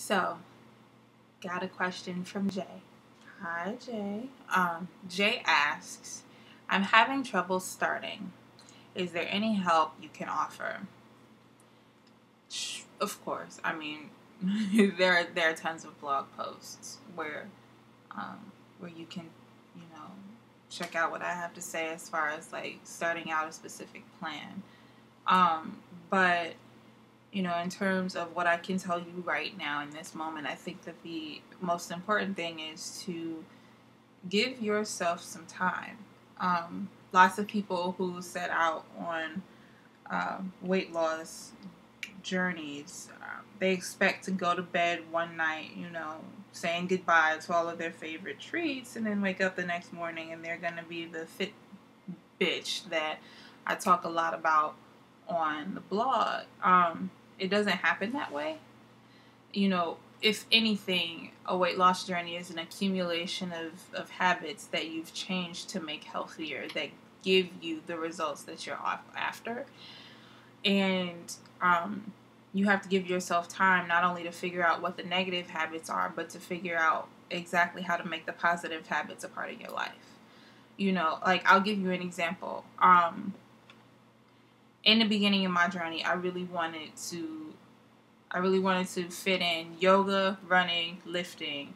So, got a question from Jay. Hi, Jay. Jay asks, I'm having trouble starting. Is there any help you can offer? Of course. I mean, there are tons of blog posts where you can, check out what I have to say as far as like starting out a specific plan. But in terms of what I can tell you right now in this moment, I think that the most important thing is to give yourself some time. Lots of people who set out on weight loss journeys, they expect to go to bed one night, saying goodbye to all of their favorite treats, and then wake up the next morning and they're going to be the fit bitch that I talk a lot about on the blog. It doesn't happen that way. If anything, a weight loss journey is an accumulation of habits that you've changed to make healthier, that give you the results that you're after. And you have to give yourself time not only to figure out what the negative habits are, but to figure out exactly how to make the positive habits a part of your life. I'll give you an example. In the beginning of my journey, I really wanted to fit in yoga, running, lifting,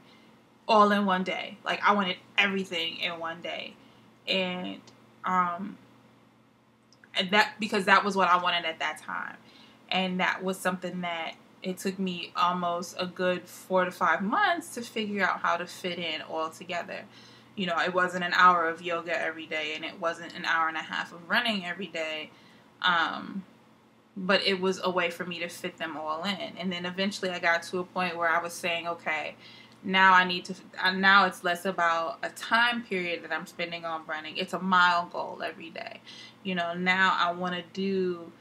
all in one day. Like, I wanted everything in one day. And because that was what I wanted at that time. And that was something that it took me almost a good 4 to 5 months to figure out how to fit in all together. It wasn't an hour of yoga every day, and it wasn't an hour and a half of running every day. But it was a way for me to fit them all in. And then eventually I got to a point where I was saying, okay, now now it's less about a time period that I'm spending on running. It's a mile goal every day. Now I want to do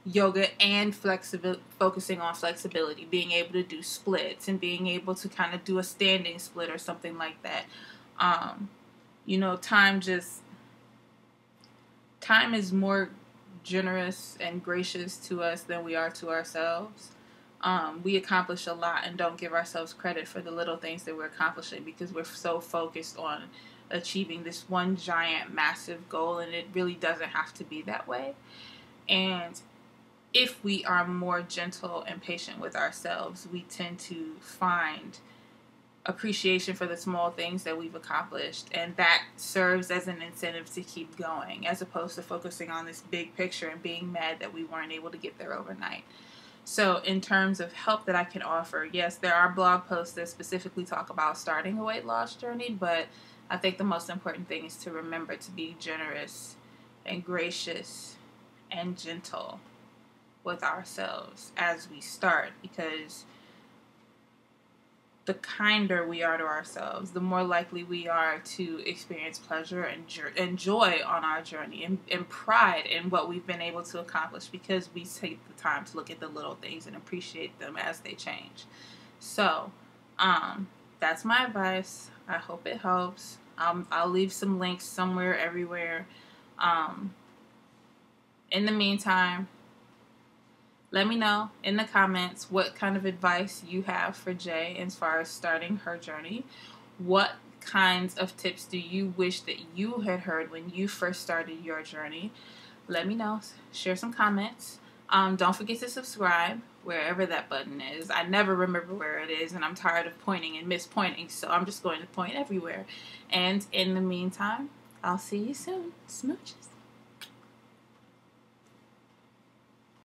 yoga and focusing on flexibility, being able to do splits and being able to kind of do a standing split or something like that. Time is more generous and gracious to us than we are to ourselves. We accomplish a lot and don't give ourselves credit for the little things that we're accomplishing because we're so focused on achieving this one giant, massive goal, and it really doesn't have to be that way. And if we are more gentle and patient with ourselves, we tend to find appreciation for the small things that we've accomplished, and that serves as an incentive to keep going, as opposed to focusing on this big picture and being mad that we weren't able to get there overnight. So in terms of help that I can offer, yes, there are blog posts that specifically talk about starting a weight loss journey, but I think the most important thing is to remember to be generous and gracious and gentle with ourselves as we start, because the kinder we are to ourselves, the more likely we are to experience pleasure and joy on our journey, and pride in what we've been able to accomplish, because we take the time to look at the little things and appreciate them as they change. So, that's my advice. I hope it helps. I'll leave some links somewhere, everywhere. In the meantime, let me know in the comments what kind of advice you have for Jay as far as starting her journey. What kinds of tips do you wish that you had heard when you first started your journey? Let me know. Share some comments. Don't forget to subscribe wherever that button is. I never remember where it is, and I'm tired of pointing and mispointing, so I'm just going to point everywhere. And in the meantime, I'll see you soon. Smooches.